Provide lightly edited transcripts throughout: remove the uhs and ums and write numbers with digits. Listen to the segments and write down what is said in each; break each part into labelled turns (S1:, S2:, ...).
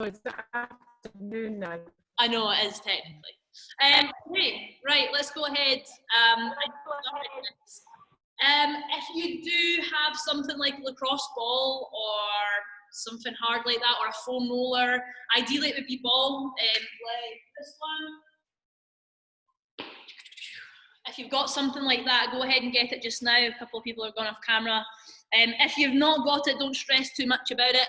S1: it's afternoon now.
S2: I know it is technically. Okay, right, let's go ahead. If you do have something like a lacrosse ball or something hard like that, or a foam roller, ideally it would be ball, like this one. If you've got something like that, go ahead and get it just now. A couple of people are going off camera. If you've not got it, don't stress too much about it.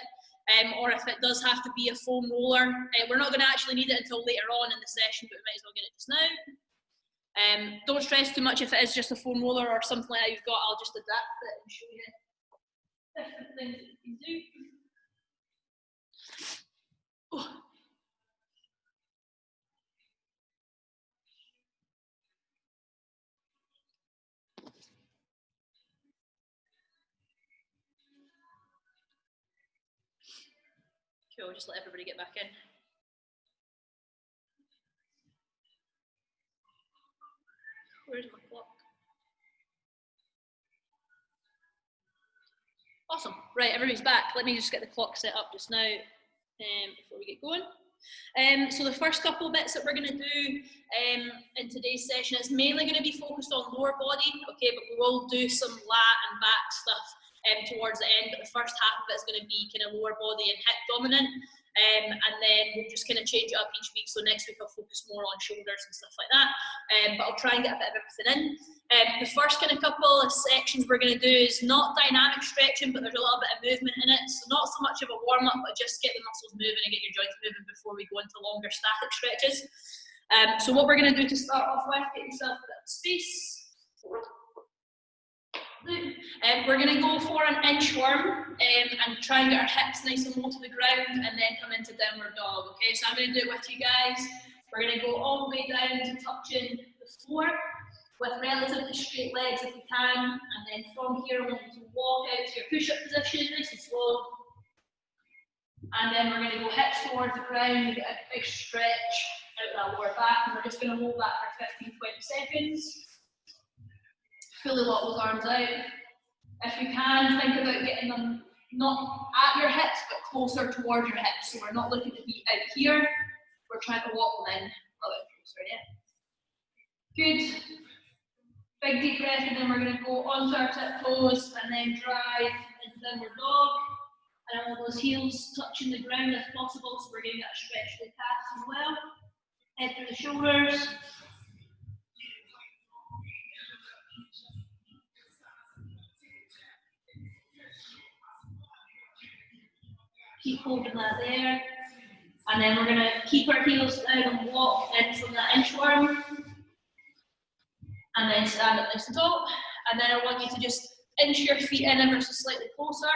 S2: Or if it does have to be a foam roller, we're not going to actually need it until later on in the session, but we might as well get it just now. Don't stress too much if it is just a foam roller or something like that you've got. I'll just adapt it and show you different things that you can do. Oh. Cool, just let everybody get back in. Where's my clock? Awesome. Right, everybody's back. Let me just get the clock set up just now before we get going. So the first couple of bits that we're going to do in today's session is mainly going to be focused on lower body, okay, but we will do some lat and back stuff towards the end, but the first half of it is going to be kind of lower body and hip dominant. And then we'll just kind of change it up each week. So next week I'll focus more on shoulders and stuff like that. But I'll try and get a bit of everything in. The first kind of couple of sections we're going to do is not dynamic stretching, but there's a little bit of movement in it. So not so much of a warm-up, but just get the muscles moving and get your joints moving before we go into longer static stretches. So what we're going to do to start off with, get yourself a bit of space. We're going to go for an inchworm and try and get our hips nice and low to the ground and then come into downward dog. Okay, so I'm going to do it with you guys. We're going to go all the way down to touching the floor with relatively straight legs if you can, and then from here I want you to walk out to your push-up position nice and slow. And then we're going to go hips towards the ground, get a big stretch out that lower back, and we're just going to hold that for 15-20 seconds. Fully lock those arms out. If you can, think about getting them not at your hips, but closer towards your hips. So we're not looking to be out here. We're trying to walk them in a little bit closer, yeah? Good. Big deep breath, and then we're going to go onto our tiptoes and then drive into downward dog. And I want those heels touching the ground if possible, so we're getting that stretch to the calves as well. Head through the shoulders. Keep holding that there. And then we're going to keep our heels down and walk in from that inchworm. And then stand up nice and tall. And then I want you to just inch your feet in ever so slightly closer.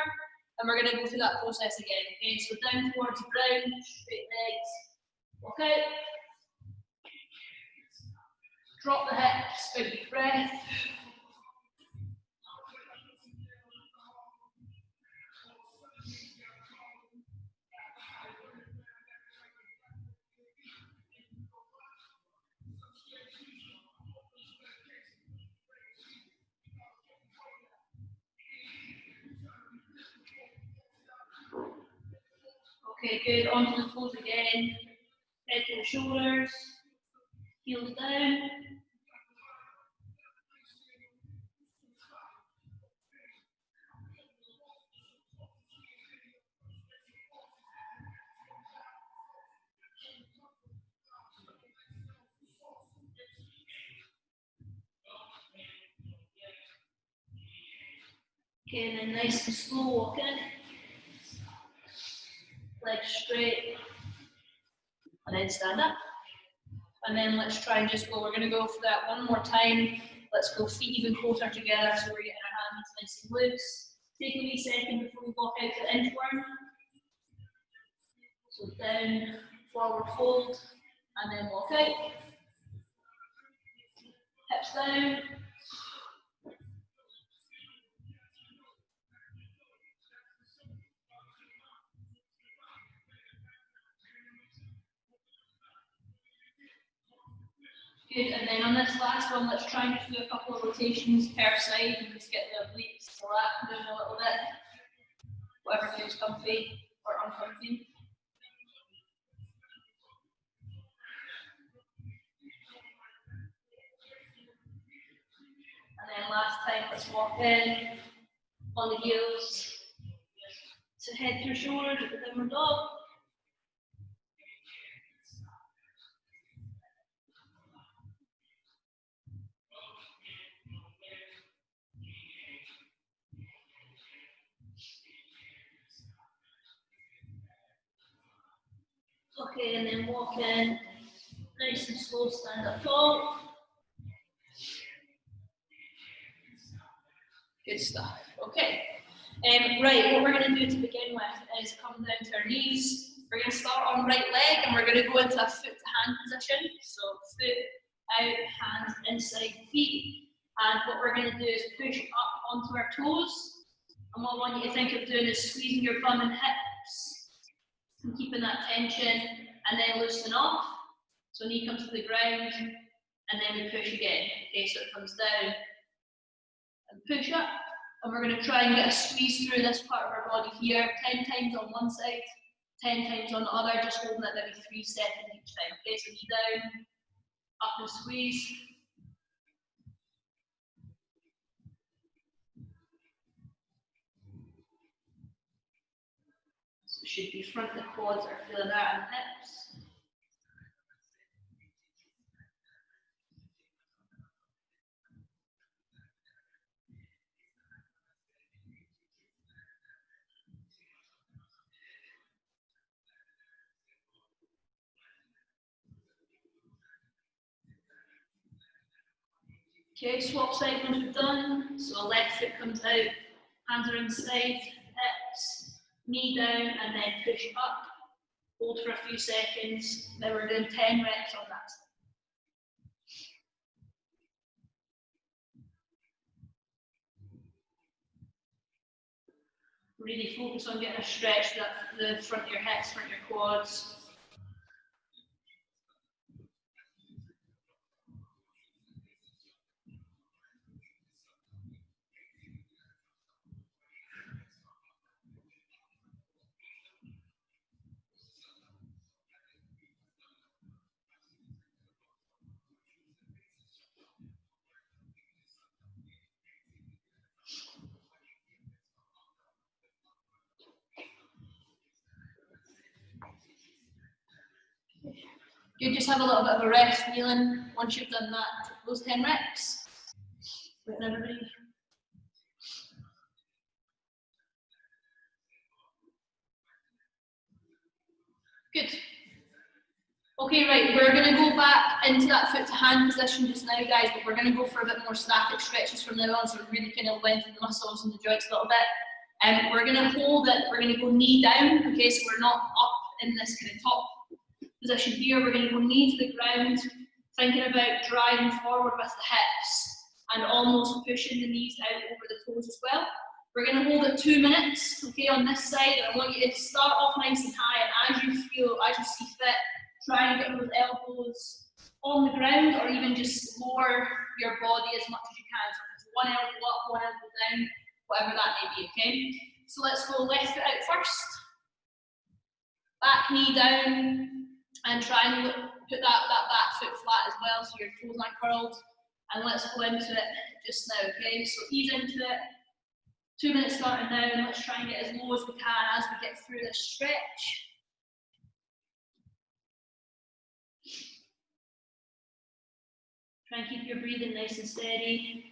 S2: And we're going to go through that process again. Okay, so down towards the ground, straight legs. Okay. Drop the hips, big deep breath. Okay, good. Onto the toes again. Head to the shoulders. Heels down. Okay, and then nice and slow walking. Legs straight. And then stand up. And then let's try and just go. We're going to go for that one more time. Let's go feet even closer together so we're getting our hands nice and loose. Take a wee second before we walk out to the inchworm. So down, forward fold, and then walk out. Hips down. Good, and then on this last one, let's try and just do a couple of rotations per side and just get the obliques or that moving a little bit. Whatever feels comfy or uncomfy. time. Let's walk in on the heels. So head through shoulders with the downward dog. Okay, and then walk in, nice and slow, stand up tall. Good stuff. Okay. Right, what we're going to do to begin with is come down to our knees. We're going to start on right leg and we're going to go into a foot to hand position. So foot out, hands inside feet. And what we're going to do is push up onto our toes. And what I want you to think of doing is squeezing your bum and hips and keeping that tension, and then loosen off. So knee comes to the ground and then we push again. Okay, so it comes down and push up. And we're going to try and get a squeeze through this part of our body here, 10 times on one side, 10 times on the other, just holding it maybe 3 seconds each time. Okay, so knee down, up and squeeze. So it should be front of the quads are feeling that and hips. Okay, swap side once we're done. So left foot comes out, hands are inside, hips, knee down, and then push up. Hold for a few seconds. Then we're doing 10 reps on that. Really focus on getting a stretch to the front of your hips, front of your quads. Good, just have a little bit of a rest, kneeling once you've done that, those 10 reps. Waiting everybody. Good. Okay, right, we're going to go back into that foot to hand position just now, guys, but we're going to go for a bit more static stretches from now on, so we're really kind of lengthen the muscles and the joints a little bit. We're going to hold it, we're going to go knee down, okay, so we're not up in this kind of top position here. We're going to go knee to the ground, thinking about driving forward with the hips and almost pushing the knees out over the toes as well. We're going to hold it 2 minutes, okay, on this side, and I want you to start off nice and high, and as you feel, as you see fit, try and get those elbows on the ground, or even just lower your body as much as you can. So if it's one elbow up, one elbow down, whatever that may be, okay? So let's go left foot out first, back knee down, and try and put that back foot flat as well, so your toes aren't curled. And let's go into it just now, okay? So ease into it. 2 minutes starting now, and let's try and get as low as we can as we get through this stretch. Try and keep your breathing nice and steady.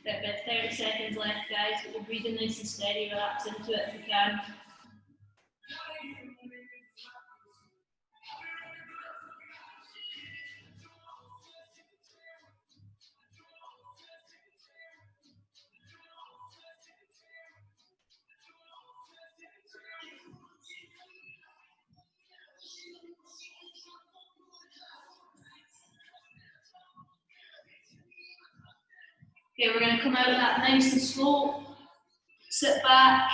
S2: Got about 30 seconds left, guys. But we're breathing nice and steady. Relax into it if you can. Okay, we're going to come out of that nice and slow. Sit back.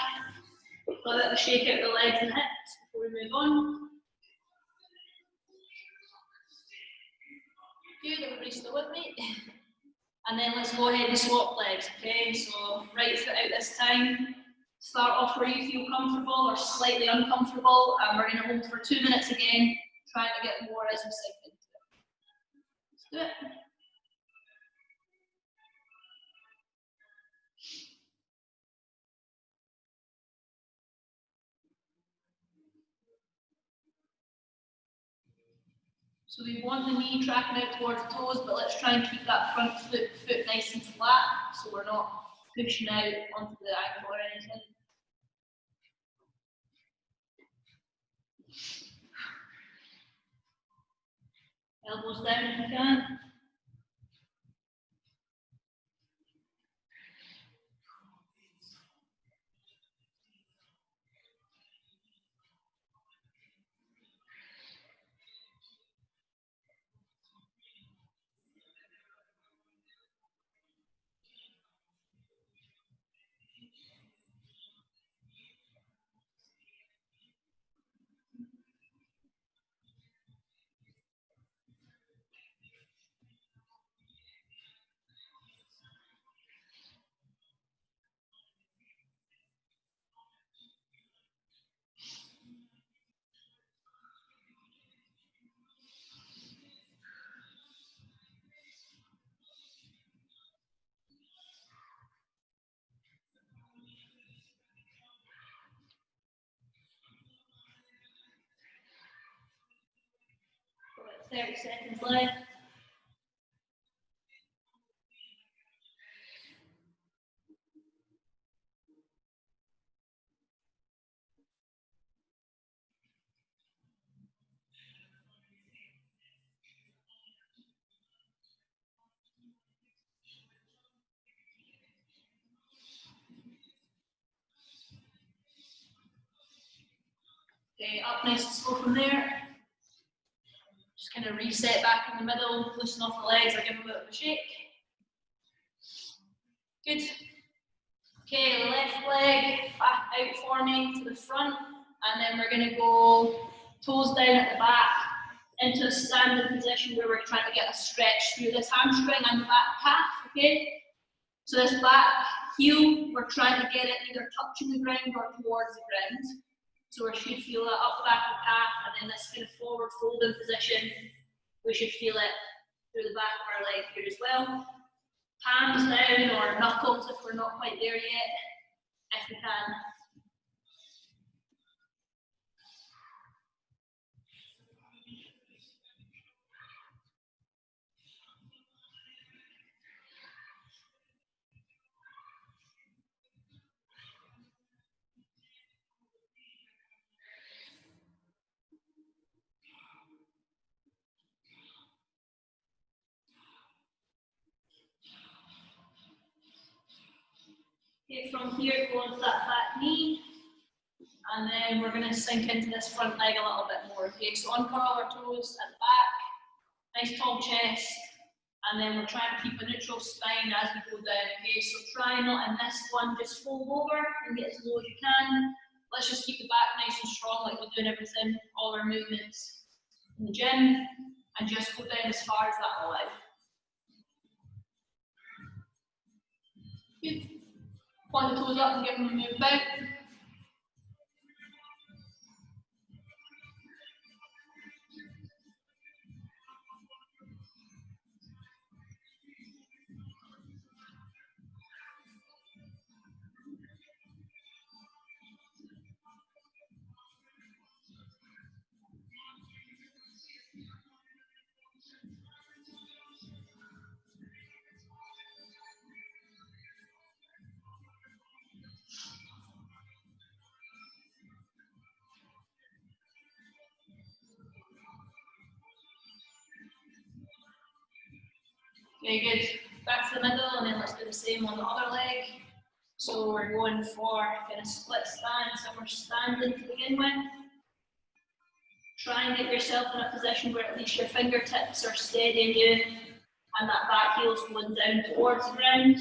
S2: A little shake out the legs and hips before we move on. Good, everybody still with me? And then let's go ahead and swap legs, okay? So right foot out this time. Start off where you feel comfortable or slightly uncomfortable, and we're going to hold for 2 minutes again, trying to get more as we sink into it. Let's do it. So we want the knee tracking out towards the toes, but let's try and keep that front foot nice and flat, so we're not pushing out onto the ankle or anything. Elbows down if you can. About 30 seconds left. Okay, up nice and slow from there. Just kind of reset back in the middle, loosen off the legs, I give them a bit of a shake. Good. Okay, left leg back out for me to the front, and then we're going to go toes down at the back into a standing position where we're trying to get a stretch through this hamstring and the back calf, okay? So this back heel, we're trying to get it either touching the ground or towards the ground. So we should feel that up the back of the calf, and then this kind of forward folding position, we should feel it through the back of our leg here as well. Palms down or knuckles if we're not quite there yet, if we can. Okay, from here, go onto that back knee, and then we're going to sink into this front leg a little bit more. Okay, so uncurl our toes at the back, nice tall chest, and then we're trying to keep a neutral spine as we go down. Okay, so try not in this one just fold over and get as low as you can. Let's just keep the back nice and strong, like we're doing everything, all our movements in the gym, and just go down as far as that will allow. Good. Point the toes up and give them a move back. Okay, good. Back to the middle, and then let's do the same on the other leg. So we're going for kind of split stance, and we're standing to begin with. Try and get yourself in a position where at least your fingertips are steadying you, and that back heel's going down towards the ground.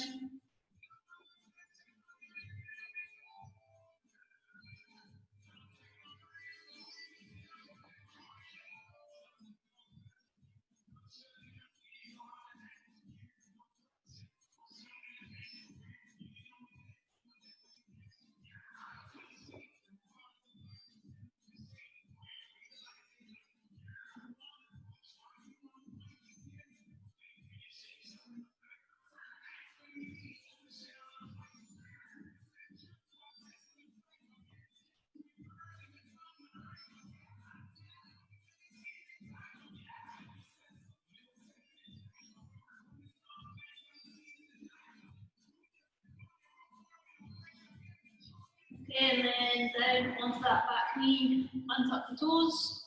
S2: Okay, and then down onto that back knee, untuck the toes.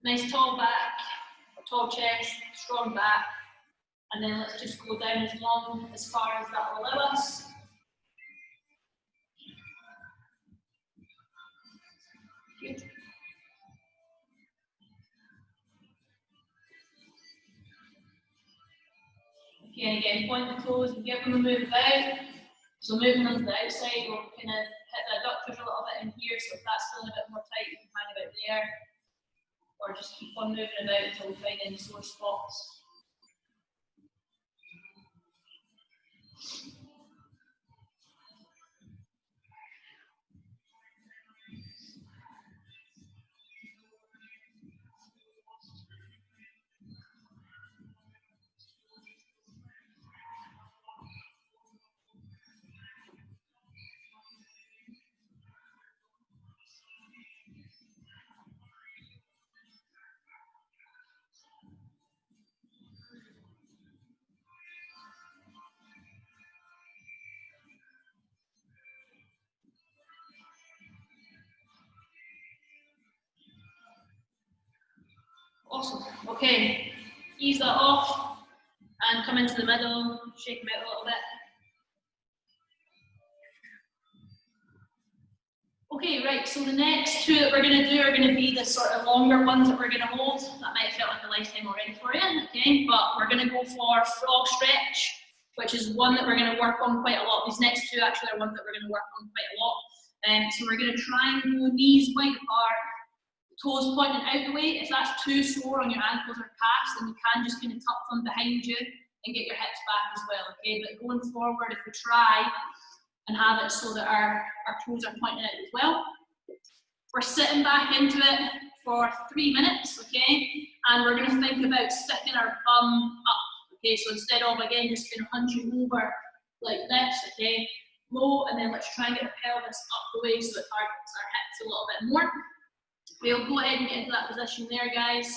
S2: Nice tall back, tall chest, strong back. And then let's just go down as long, as far as that will allow us. Good. Okay, and again, point the toes and give them a move out. So moving them to the outside will kind of hit the adductors a little bit in here, so if that's feeling a bit more tight, you can hang about there. Or just keep on moving about until we find any sore spots. Awesome. Okay, ease that off and come into the middle, shake them out a little bit. Okay, right, so the next two that we're going to do are going to be the sort of longer ones that we're going to hold. That might have felt like a lifetime already for you, okay? But we're going to go for frog stretch, which is one that we're going to work on quite a lot. These next two actually are ones that we're going to work on quite a lot. So we're going to try and go knees wide apart, toes pointing out the way. If that's too sore on your ankles or calves, then you can just kind of tuck them behind you and get your hips back as well, okay? But going forward, if we try and have it so that our toes are pointing out as well. We're sitting back into it for 3 minutes, okay? And we're going to think about sticking our bum up, okay? So instead of, again, just kind of hunching over like this, okay? Low, and then let's try and get the pelvis up the way so it targets our hips a little bit more. We'll go ahead and get into that position there, guys.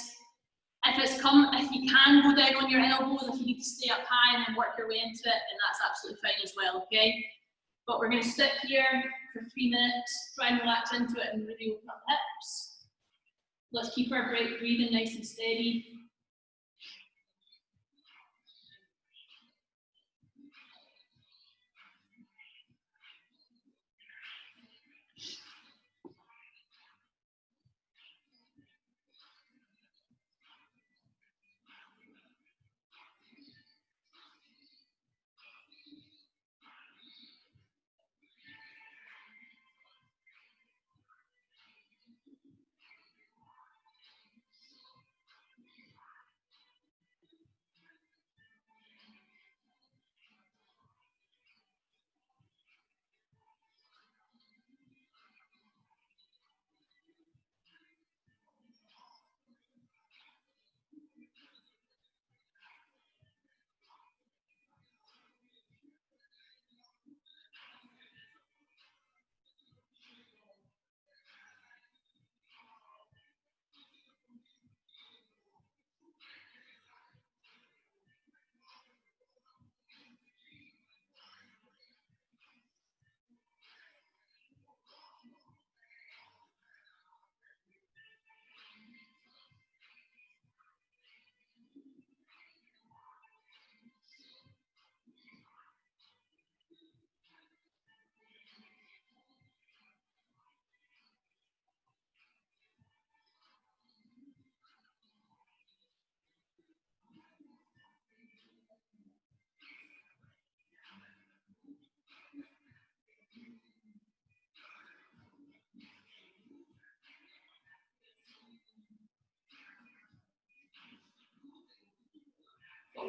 S2: If you can go down on your elbows, if you need to stay up high and then work your way into it, then that's absolutely fine as well, okay? But we're going to stick here for 3 minutes, try and relax into it and really open up the hips. Let's keep our breathing nice and steady.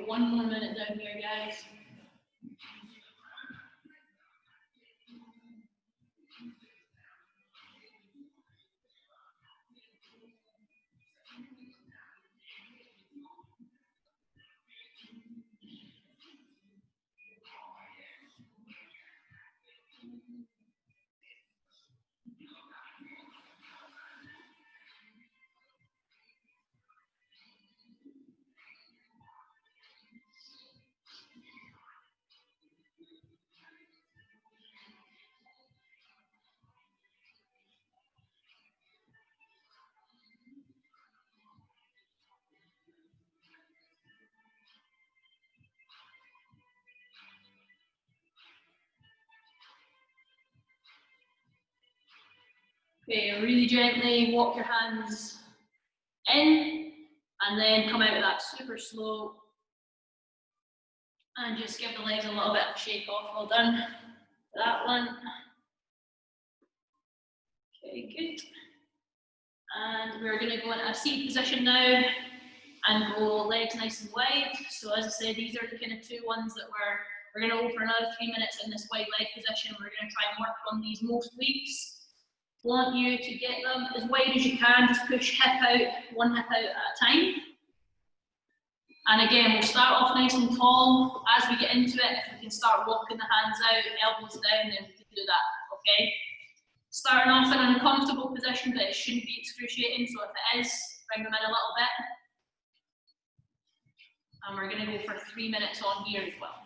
S2: got 1 more minute down here, guys. Okay, really gently walk your hands in and then come out of that super slow and just give the legs a little bit of a shake off. Well done. That one. Okay, good. And we're going to go into a seated position now and go legs nice and wide. So as I said, these are the kind of 2 ones that we're going to go for another 3 minutes in this wide leg position. We're going to try and work on these most weeks. Want you to get them as wide as you can, just push hip out, 1 hip out at a time. And again, we'll start off nice and tall. As we get into it, if we can start walking the hands out, elbows down, then we can do that, okay? Starting off in an uncomfortable position, but it shouldn't be excruciating, so if it is, bring them in a little bit. And we're gonna go for 3 minutes on here as well.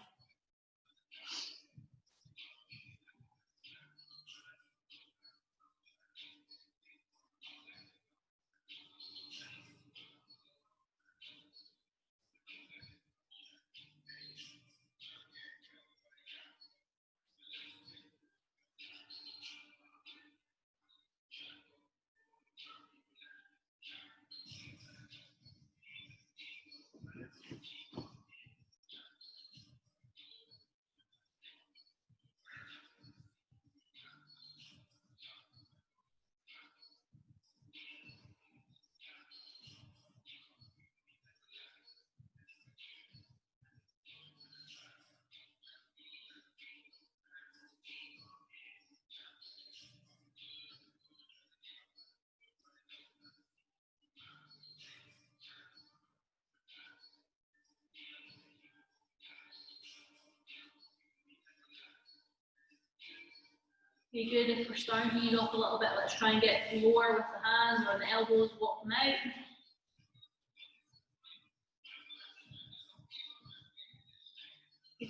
S2: Okay, good. If we're starting to ease off a little bit, let's try and get lower with the hands or the elbows, walk them out.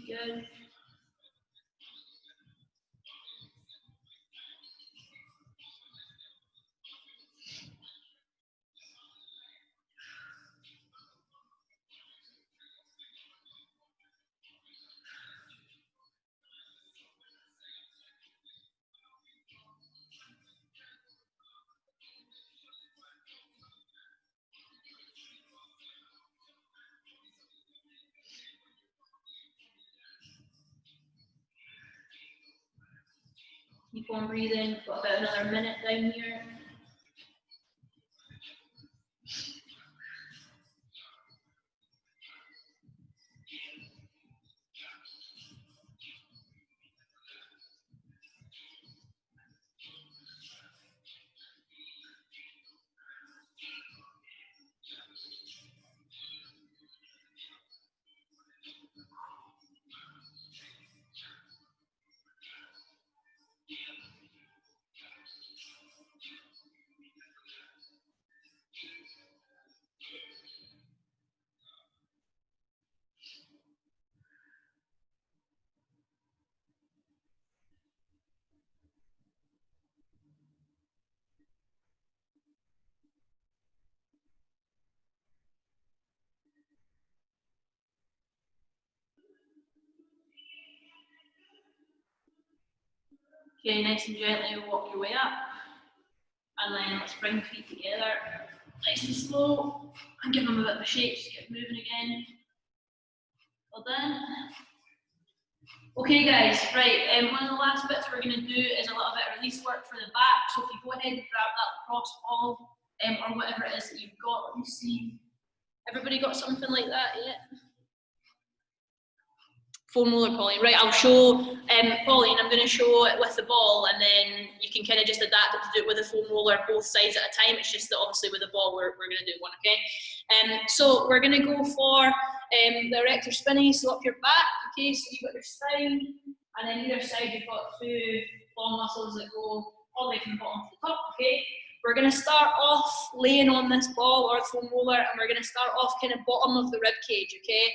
S2: Good. Keep on breathing. We've got about another minute down here. Okay, nice and gently walk your way up. And then let's bring the feet together, nice and slow, and give them a bit of a shake, just get moving again. Well done. Okay guys, right, one of the last bits we're going to do is a little bit of release work for the back. So if you go ahead and grab that cross ball or whatever it is that you've got, let me see. Everybody got something like that yet? Foam roller, Pauline. Right, I'll show, Pauline, I'm going to show it with the ball, and then you can kind of just adapt it to do it with the foam roller both sides at a time. It's just that obviously with the ball we're going to do one, okay? So we're going to go for the erector spinny, so up your back, okay? So you've got your spine, and then either side you've got two long muscles that go all the way from the bottom to the top, okay? We're going to start off laying on this ball or foam roller, and we're going to start off kind of bottom of the rib cage, okay?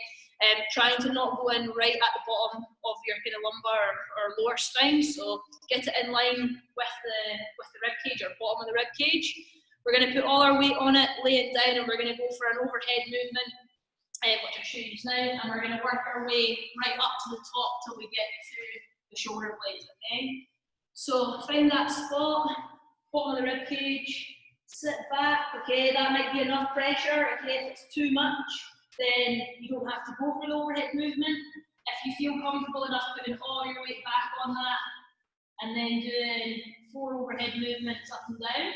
S2: Trying to not go in right at the bottom of your kind of lumbar or lower spine, so get it in line with the rib cage or bottom of the rib cage. We're going to put all our weight on it, lay it down, and we're going to go for an overhead movement, which I'll show you just now, and we're going to work our way right up to the top till we get to the shoulder blades, okay? So find that spot, bottom of the rib cage, sit back, okay? That might be enough pressure, okay? If it's too much, then you don't have to go for the overhead movement. If you feel comfortable enough putting all your weight back on that and then doing 4 overhead movements up and down,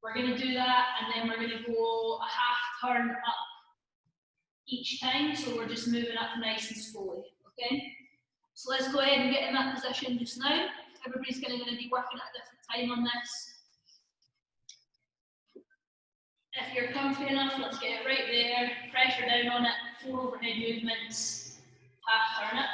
S2: we're going to do that, and then we're going to go a half turn up each time, so we're just moving up nice and slowly, okay? So let's go ahead and get in that position just now. Everybody's going to be working at a different time on this. If you're comfy enough, let's get it right there. Pressure down on it, 4 overhead movements, half turn it.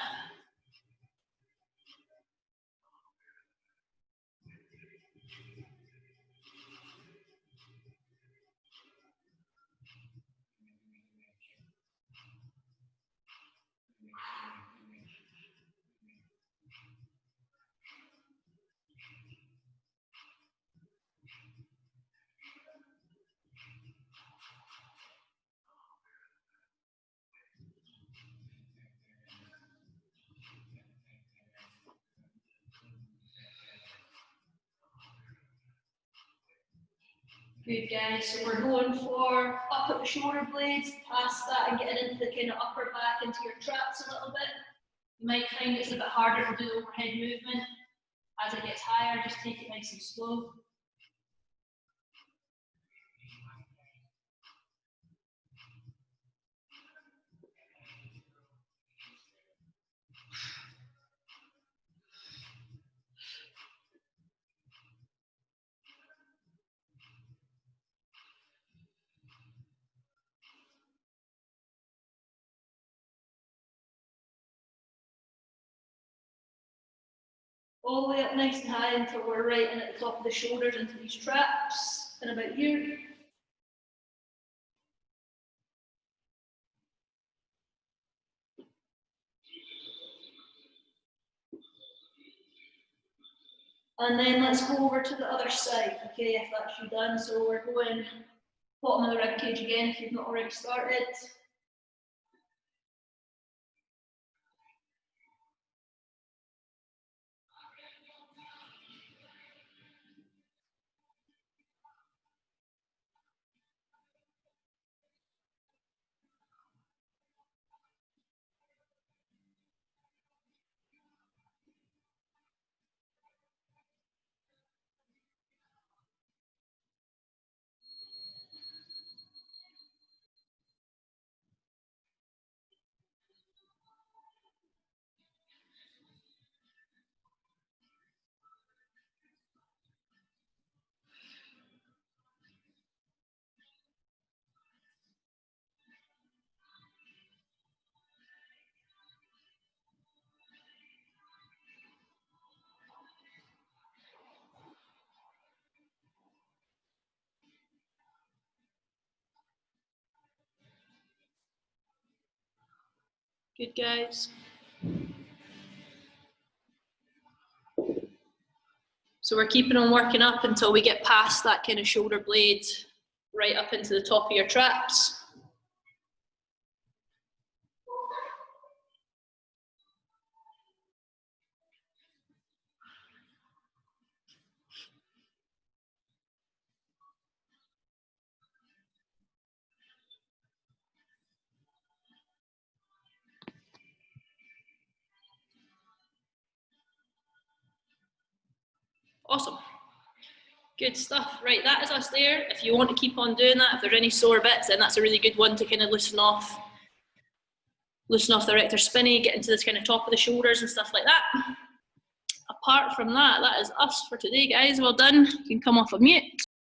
S2: Good guys, so we're going for up at the shoulder blades, past that and getting into the kind of upper back into your traps a little bit. You might find it's a bit harder to do overhead movement. As it gets higher, just take it nice and slow. All the way up nice and high until we're right in at the top of the shoulders into these traps, and about here. And then let's go over to the other side, okay, if that's you done. So we're going bottom of the rib cage again if you've not already started. Good guys. So we're keeping on working up until we get past that kind of shoulder blade, right up into the top of your traps. Awesome. Good stuff. Right, that is us there. If you want to keep on doing that, if there's any sore bits, then that's a really good one to kind of loosen off. loosen off the erector spinae, get into this kind of top of the shoulders and stuff like that. Apart from that, that is us for today, guys. Well done. You can come off of mute.